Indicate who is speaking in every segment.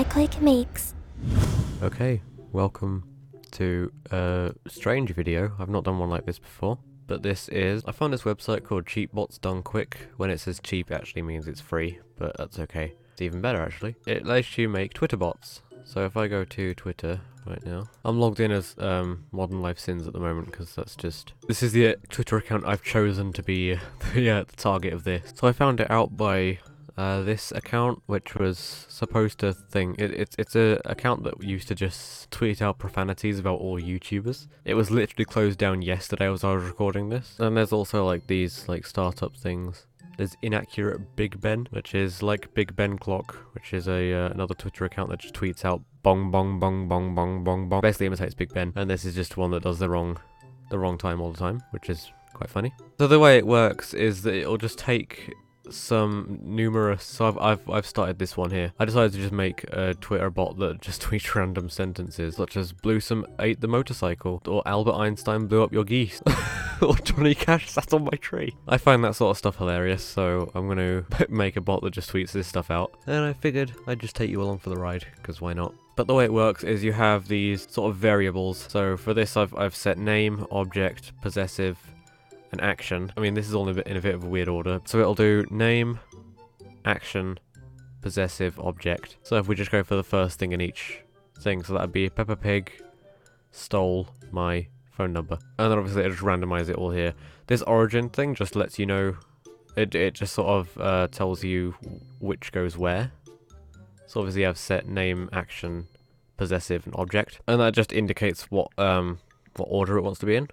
Speaker 1: M.I.C.O.Y.C makes.
Speaker 2: Okay, welcome to a strange video. I've not done one like this before, but this is... I found this website called Cheap Bots Done Quick. When it says cheap, it actually means it's free, but that's okay. It's even better, actually. It lets you make Twitter bots. So if I go to Twitter right now, I'm logged in as Modern Life Sins at the moment, because that's just... This is the Twitter account I've chosen to be the target of this. So I found it out by... this account, which was supposed to think it's a account that used to just tweet out profanities about all YouTubers. It was literally closed down yesterday as I was recording this. And there's also like these like startup things. There's Inaccurate Big Ben, which is like Big Ben Clock, which is a another Twitter account that just tweets out bong bong bong bong bong bong bong. Basically imitates Big Ben, and this is just one that does the wrong time all the time, which is quite funny. So the way it works is that it'll just take some numerous... So I've started this one here. I decided to just make a Twitter bot that just tweets random sentences, such as Bluesome ate the motorcycle, or Albert Einstein blew up your geese, or Johnny Cash sat on my tree. I find that sort of stuff hilarious, so I'm gonna make a bot that just tweets this stuff out. And I figured I'd just take you along for the ride, because why not? But the way it works is you have these sort of variables. So for this I've set name, object, possessive, an action. I mean, this is all in a bit of a weird order. So it'll do name, action, possessive, object. So if we just go for the first thing in each thing, so that'd be Peppa Pig stole my phone number. And then obviously it'll just randomize it all here. This origin thing just lets you know, it just sort of tells you which goes where. So obviously you have set name, action, possessive, and object. And that just indicates what order it wants to be in.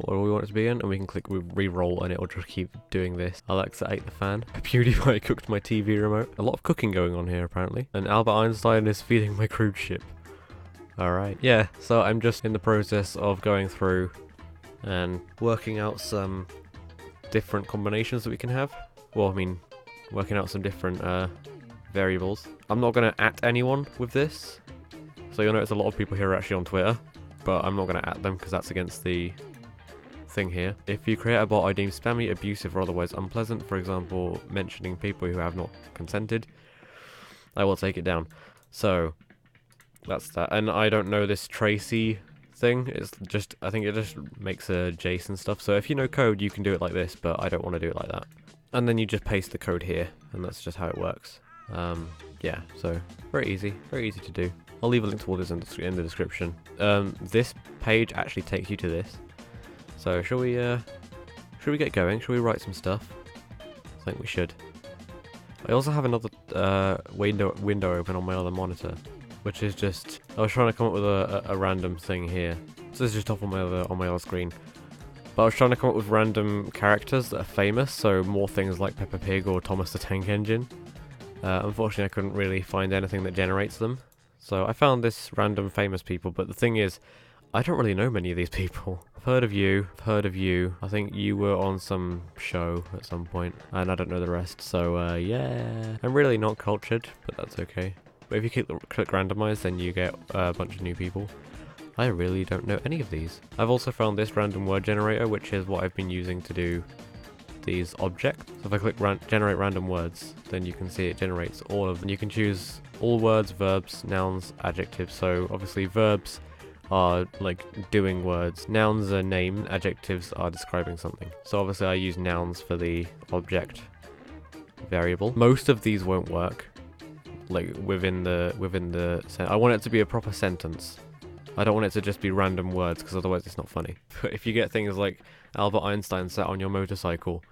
Speaker 2: What we want it to be in, and we can click re-roll and it'll just keep doing this. Alexa ate the fan. PewDiePie cooked my TV remote. A lot of cooking going on here apparently. And Albert Einstein is feeding my cruise ship. Alright, yeah, so I'm just in the process of going through and working out some different combinations that we can have. Well, I mean, working out some different variables. I'm not going to @at anyone with this. So you'll notice a lot of people here are actually on Twitter, but I'm not going to @at them because that's against the thing here. If you create a bot I deem spammy, abusive, or otherwise unpleasant, for example, mentioning people who have not consented, I will take it down. So that's that. And I don't know this Tracy thing. It's just, I think it just makes a JSON stuff. So if you know code, you can do it like this, but I don't want to do it like that. And then you just paste the code here, and that's just how it works. Yeah, so very easy to do. I'll leave a link to all this in the description. This page actually takes you to this. So should we get going? Should we write some stuff? I think we should. I also have another window open on my other monitor, which is just, I was trying to come up with a random thing here. So this is just off on my other screen. But I was trying to come up with random characters that are famous, so more things like Peppa Pig or Thomas the Tank Engine. Unfortunately, I couldn't really find anything that generates them. So I found this random famous people, but the thing is, I don't really know many of these people. I've heard of you. I think you were on some show at some point, and I don't know the rest, so yeah. I'm really not cultured, but that's okay. But if you click randomize, then you get a bunch of new people. I really don't know any of these. I've also found this random word generator, which is what I've been using to do these objects. So if I click generate random words, then you can see it generates all of them. You can choose all words, verbs, nouns, adjectives. So obviously verbs are like doing words, nouns are name, adjectives are describing something. So obviously I use nouns for the object variable. Most of these won't work, like within the I want it to be a proper sentence. I don't want it to just be random words, because otherwise it's not funny. But if you get things like Albert Einstein sat on your motorcycle,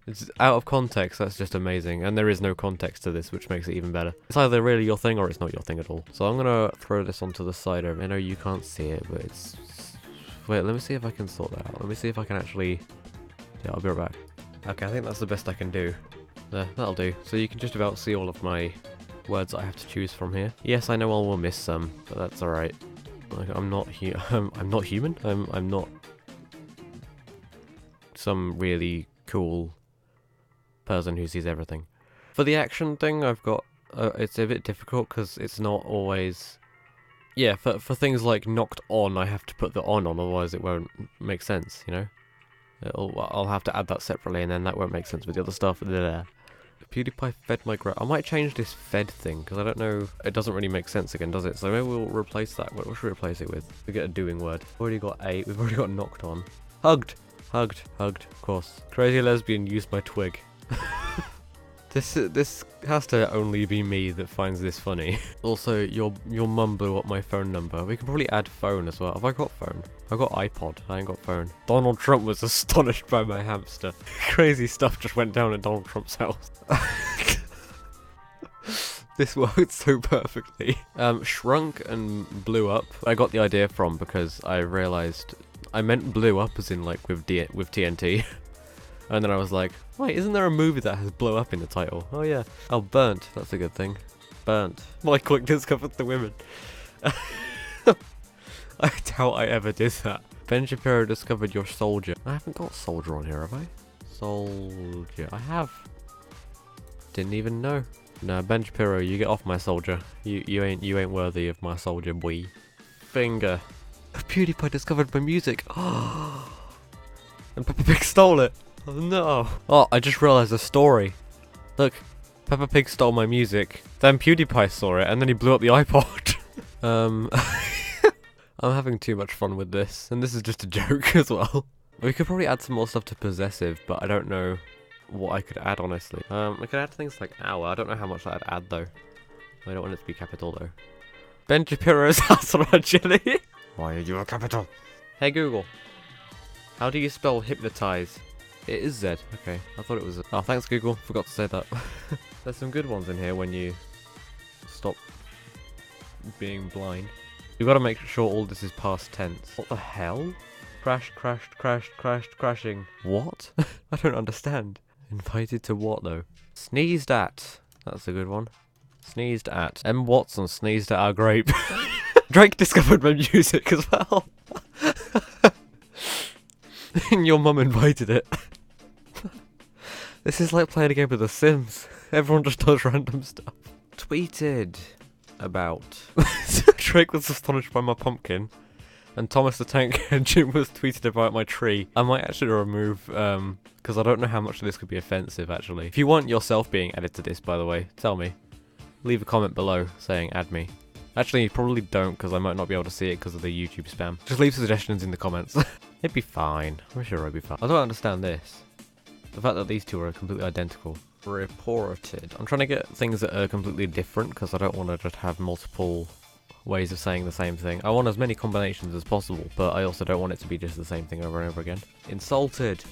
Speaker 2: it's out of context, that's just amazing. And there is no context to this, which makes it even better. It's either really your thing or it's not your thing at all. So I'm gonna throw this onto the side over. I know you can't see it, but it's... Wait, let me see if I can sort that out. Let me see if I can actually... Yeah, I'll be right back. Okay, I think that's the best I can do. There, that'll do. So you can just about see all of my words that I have to choose from here. Yes, I know I will miss some, but that's alright. Like, I'm not human. I'm not some really cool person who sees everything. For the action thing, I've got it's a bit difficult because it's not always... Yeah, for things like knocked on, I have to put the on, otherwise it won't make sense, you know? I'll have to add that separately, and then that won't make sense with the other stuff. PewDiePie fed my graph. I might change this fed thing, because I don't know. It doesn't really make sense again, does it? So maybe we'll replace that. What should we replace it with? We get a doing word. We've already got 8. We've already got knocked on. Hugged. Hugged. Hugged. Of course. Crazy lesbian used my twig. This has to only be me that finds this funny. Also, your mum blew up my phone number. We can probably add phone as well. Have I got phone? I got iPod. I ain't got phone. Donald Trump was astonished by my hamster. Crazy stuff just went down at Donald Trump's house. This worked so perfectly. Shrunk and blew up. I got the idea from because I realized I meant blew up as in like with TNT. And then I was like, wait, isn't there a movie that has blow up in the title? Oh yeah. Oh, burnt. That's a good thing. Burnt. My quick discovered the women. I doubt I ever did that. Ben Shapiro discovered your soldier. I haven't got soldier on here, have I? Soldier. I have. Didn't even know. No, Ben Shapiro, you get off my soldier. You ain't worthy of my soldier, boy. Finger. PewDiePie discovered my music. And Peppa Pig stole it. Oh no. Oh, I just realized a story. Look, Peppa Pig stole my music. Then PewDiePie saw it, and then he blew up the iPod. I'm having too much fun with this, and this is just a joke as well. We could probably add some more stuff to possessive, but I don't know what I could add, honestly. I could add things like hour. I don't know how much I'd add, though. I don't want it to be capital, though. Ben Shapiro's house on a jelly. Why are you a capital? Hey, Google. How do you spell hypnotize? It is Z. Okay, I thought it was Z. Oh, thanks, Google. Forgot to say that. There's some good ones in here when you stop being blind. You've got to make sure all this is past tense. What the hell? Crashed, crashed, crashed, crashed, crashing. What? I don't understand. Invited to what, though? Sneezed at. That's a good one. Sneezed at. M. Watson sneezed at our grape. Drake discovered my music as well. And your mum invited it. This is like playing a game of The Sims. Everyone just does random stuff. Tweeted about. Drake was astonished by my pumpkin. And Thomas the Tank Engine was tweeted about my tree. I might actually remove, because I don't know how much of this could be offensive, actually. If you want yourself being added to this, by the way, tell me. Leave a comment below saying add me. Actually, you probably don't, because I might not be able to see it because of the YouTube spam. Just leave suggestions in the comments. It'd be fine. I'm sure it'd be fine. I don't understand this. The fact that these two are completely identical. Reported. I'm trying to get things that are completely different, because I don't want to just have multiple ways of saying the same thing. I want as many combinations as possible, but I also don't want it to be just the same thing over and over again. Insulted.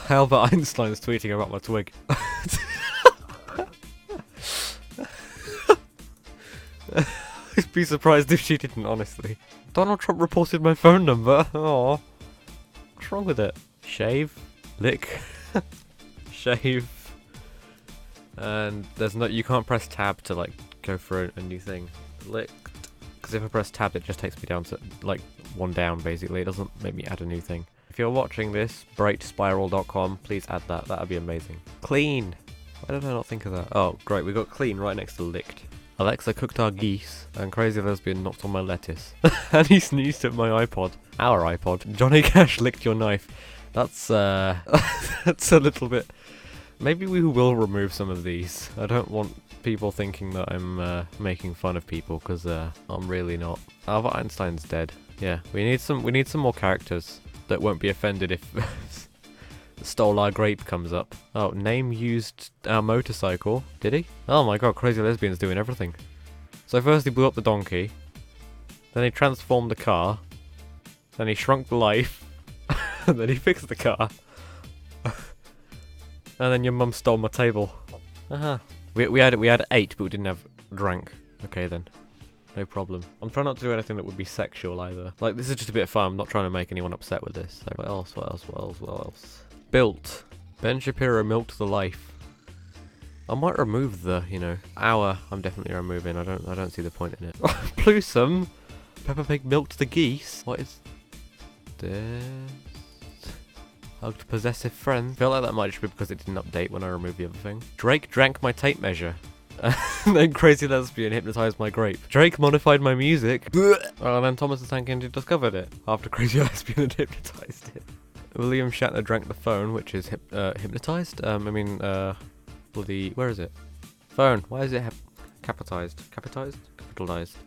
Speaker 2: Albert Einstein's tweeting about my twig. I'd be surprised if she didn't, honestly. Donald Trump reported my phone number. Oh, what's wrong with it? Shave, lick, shave, and there's no. You can't press tab to like go for a new thing. Licked, because if I press tab, it just takes me down to like one down. Basically, it doesn't make me add a new thing. If you're watching this, breakspiral.com, please add that. That'd be amazing. Clean. Why did I not think of that? Oh, great. We got clean right next to licked. Alexa cooked our geese, and Crazy Lesbian knocked on my lettuce. And he sneezed at my iPod. Our iPod. Johnny Cash licked your knife. That's, that's a little bit... Maybe we will remove some of these. I don't want people thinking that I'm making fun of people, because I'm really not. Albert Einstein's dead. Yeah, we need some more characters that won't be offended if... Stole our grape comes up. Oh, name used our motorcycle. Did he? Oh my god, Crazy Lesbian's doing everything. So first he blew up the donkey. Then he transformed the car. Then he shrunk the life. And then he fixed the car. And then your mum stole my table. We had 8, but we didn't have drank. Okay then. No problem. I'm trying not to do anything that would be sexual either. Like, this is just a bit of fun. I'm not trying to make anyone upset with this. So what else? What else? What else? What else? Built. Ben Shapiro milked the life. I might remove the, hour. I'm definitely removing. I don't see the point in it. Ploosome. Peppa Pig milked the geese. What is this? Hugged possessive friend. I feel like that might just be because it didn't update when I removed the other thing. Drake drank my tape measure. And then Crazy Lesbian hypnotized my grape. Drake modified my music. And then Thomas the Tank Engine discovered it after Crazy Lesbian had hypnotized it. William Shatner drank the phone, which is hypnotized. bloody... Where is it? Phone. Why is it capitalized? Capitalized.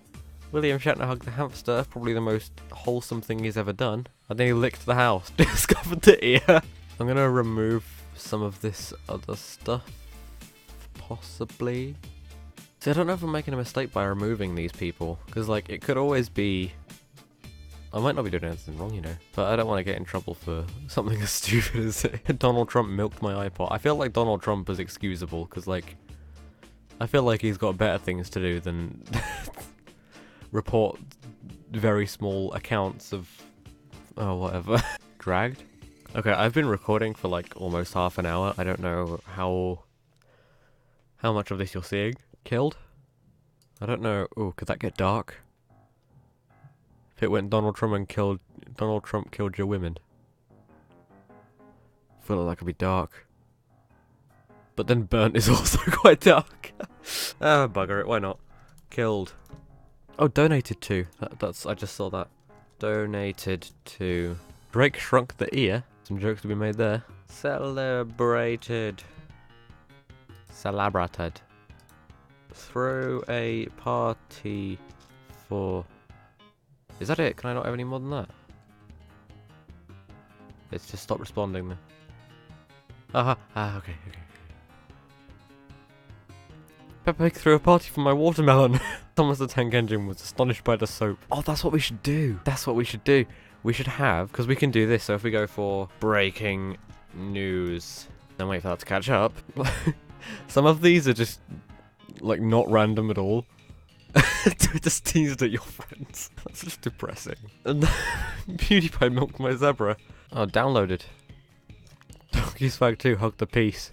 Speaker 2: William Shatner hugged the hamster. Probably the most wholesome thing he's ever done. And then he licked the house. Discovered the ear. I'm gonna remove some of this other stuff. Possibly. See, I don't know if I'm making a mistake by removing these people. Because, like, it could always be... I might not be doing anything wrong, you know. But I don't want to get in trouble for something as stupid as Donald Trump milked my iPod. I feel like Donald Trump is excusable. Because, like... I feel like he's got better things to do than... report very small accounts of... Oh, whatever. Dragged? Okay, I've been recording for, like, almost half an hour. I don't know how much of this you're seeing. Killed? I don't know. Ooh, could that get dark? If it went Donald Trump killed your women. I feel like that could be dark. But then burnt is also quite dark. Ah, bugger it, why not? Killed. Oh, donated to. That's I just saw that. Donated to. Drake shrunk the ear. Some jokes to be made there. Celebrated. Throw a party for... Is that it? Can I not have any more than that? It's just stop responding then. Okay. Peppa Pig threw a party for my watermelon. Thomas the Tank Engine was astonished by the soap. Oh, that's what we should do. That's what we should do. We should have, because we can do this, so if we go for breaking news, then wait for that to catch up. Some of these are just, like, not random at all. Just teased at your friends. That's just depressing. And PewDiePie milked my zebra. Oh, downloaded. Donkey's Fag 2 hugged the piece.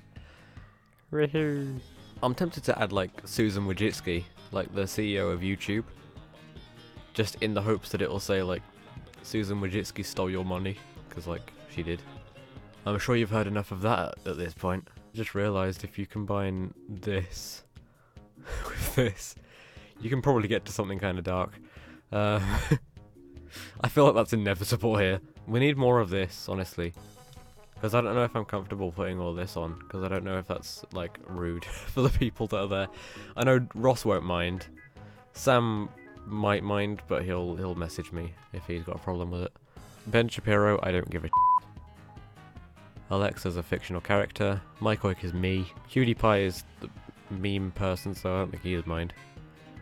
Speaker 2: I'm tempted to add, like, Susan Wojcicki, like the CEO of YouTube. Just in the hopes that it'll say, like, Susan Wojcicki stole your money. Because, like, she did. I'm sure you've heard enough of that at this point. Just realised if you combine this with this, you can probably get to something kind of dark. I feel like that's inevitable here. We need more of this, honestly. Because I don't know if I'm comfortable putting all this on. Because I don't know if that's, like, rude for the people that are there. I know Ross won't mind. Sam might mind, but he'll message me if he's got a problem with it. Ben Shapiro, I don't give a Alexa's a fictional character. M.I.C.O.Y.C is me. PewDiePie is the meme person, so I don't think he would mind.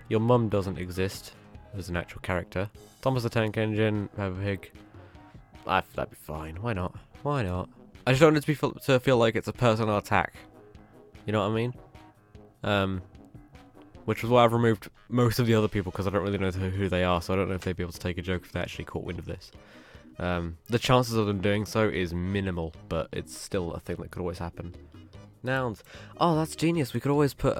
Speaker 2: Your mum doesn't exist as an actual character. Thomas the Tank Engine, Peppa Pig. That'd be fine. Why not? Why not? I just don't want it to feel like it's a personal attack. You know what I mean? Which is why I've removed most of the other people, because I don't really know who they are, so I don't know if they'd be able to take a joke if they actually caught wind of this. The chances of them doing so is minimal, but it's still a thing that could always happen. Nouns. Oh, that's genius. We could always put,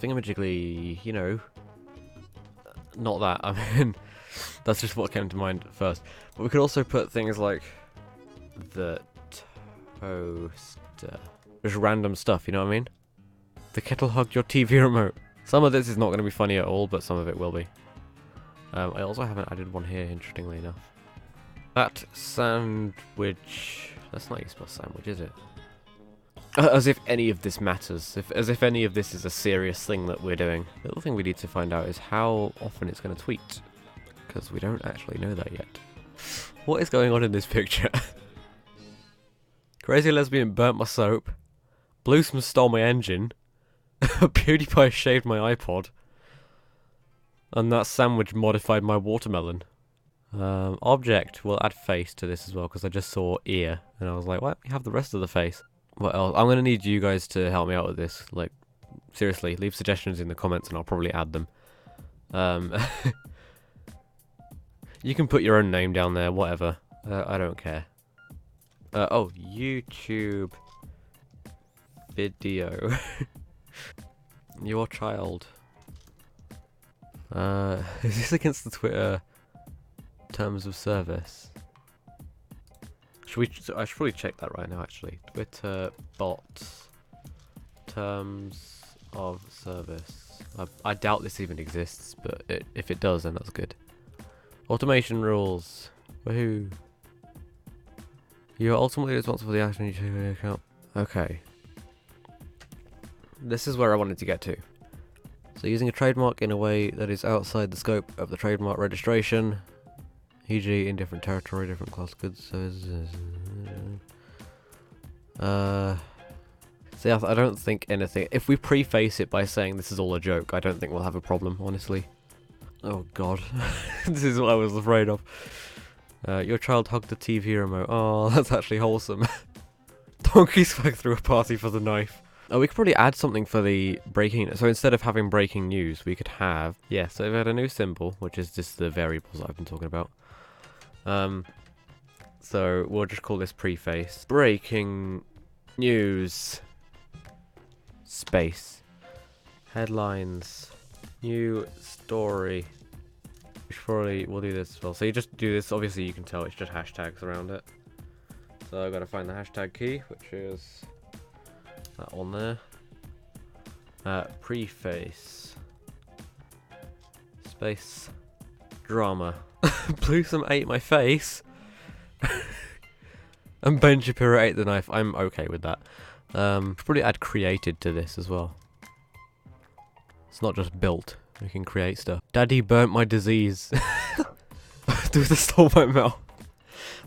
Speaker 2: thingamajiggly, you know. Not that, I mean, that's just what came to mind first. But we could also put things like the toaster. Just random stuff, you know what I mean? The kettle hugged your TV remote. Some of this is not going to be funny at all, but some of it will be. I also haven't added one here, interestingly enough. That sandwich... That's not how you spell sandwich, is it? As if any of this matters. As if any of this is a serious thing that we're doing. The other thing we need to find out is how often it's going to tweet. Because we don't actually know that yet. What is going on in this picture? Crazy lesbian burnt my soap. Bluesman stole my engine. PewDiePie shaved my iPod. And that sandwich modified my watermelon. Object. We'll add face to this as well, because I just saw ear. And I was like, why don't we have the rest of the face? What else? I'm going to need you guys to help me out with this. Like, seriously, leave suggestions in the comments and I'll probably add them. You can put your own name down there, whatever. I don't care. Oh, YouTube video. Your child. Is this against the Twitter terms of service? I should probably check that right now, actually. Twitter bot terms of service. I doubt this even exists, but if it does, then that's good. Automation rules. Woohoo. You are ultimately responsible for the action you take on your account. Okay. this is where I wanted to get to. So using a trademark in a way that is outside the scope of the trademark registration, e.g. in different territory, different class goods. See, I don't think anything. If we preface it by saying this is all a joke, I don't think we'll have a problem, honestly. Oh god, this is what I was afraid of. Your child hugged the TV remote. Oh, that's actually wholesome. Donkey swag through a party for the knife. Oh, we could probably add something for the breaking. So instead of having breaking news, we could have... Yeah, so we've had a new symbol, which is just the variables that I've been talking about. So we'll just call this preface. Breaking news. Space. Headlines. New story. We'll do this as well. So you just do this. Obviously, you can tell it's just hashtags around it. So I've got to find the hashtag key, which is... that one there. Preface. Space. Drama. Bluesome ate my face. And Ben Shapiro ate the knife. I'm okay with that. Probably add created to this as well. It's not just built. We can create stuff. Daddy burnt my disease. Dude, that stole my mouth.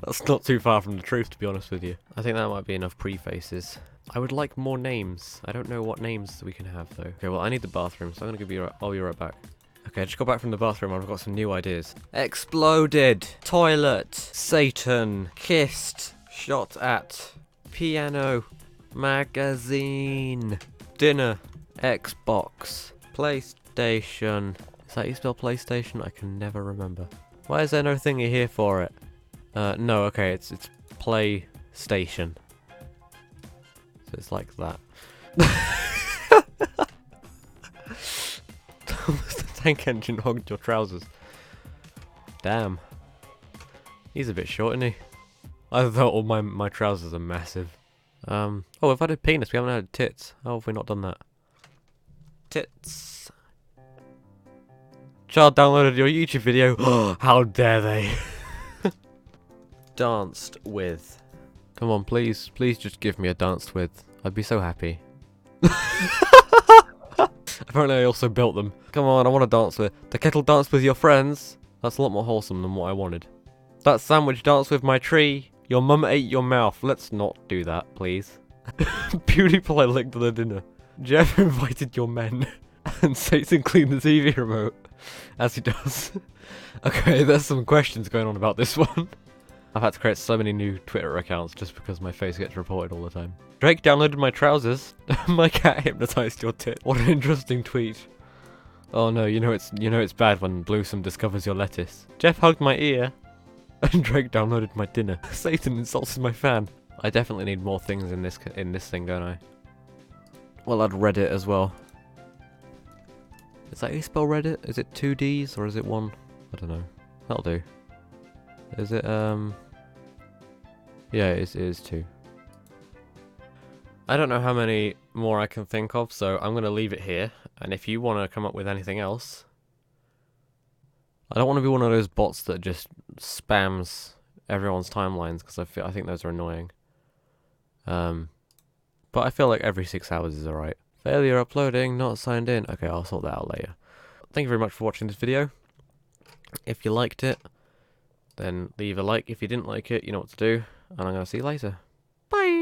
Speaker 2: That's not too far from the truth, to be honest with you. I think that might be enough prefaces. I would like more names. I don't know what names we can have, though. Okay, well, I need the bathroom, so I'm gonna I'll be right back. Okay, I just got back from the bathroom. I've got some new ideas. Exploded. Toilet. Satan. Kissed. Shot at. Piano. Magazine. Dinner. Xbox. PlayStation. Is that how you spell PlayStation? I can never remember. Why is there no thingy here for it? No, okay, it's PlayStation. So it's like that. The tank engine hogged your trousers. Damn. He's a bit short, isn't he? I thought all my trousers are massive. Oh, we've added penis, we haven't added tits. How have we not done that? Tits. Child downloaded your YouTube video. How dare they? Danced with. Come on, please. Please just give me a danced with. I'd be so happy. Apparently I also built them. Come on, I want to dance with. The kettle danced with your friends. That's a lot more wholesome than what I wanted. That sandwich danced with my tree. Your mum ate your mouth. Let's not do that, please. Beautiful, I licked the dinner. Jeff invited your men. And Satan cleaned the TV remote. As he does. Okay, there's some questions going on about this one. I've had to create so many new Twitter accounts just because my face gets reported all the time. Drake downloaded my trousers. My cat hypnotized your tit. What an interesting tweet. Oh no, you know it's bad when Bluesome discovers your lettuce. Jeff hugged my ear. And Drake downloaded my dinner. Satan insulted my fan. I definitely need more things in this thing, don't I? Well, I'd Reddit as well. Is that how you spell Reddit? Is it 2 Ds or is it 1? I don't know. That'll do. Is it, yeah, it is 2. I don't know how many more I can think of, so I'm going to leave it here. And if you want to come up with anything else... I don't want to be one of those bots that just spams everyone's timelines, because I think those are annoying. But I feel like every 6 hours is alright. Failure uploading, not signed in. Okay, I'll sort that out later. Thank you very much for watching this video. If you liked it, then leave a like. If you didn't like it, you know what to do. And I'm going to see you later. Bye!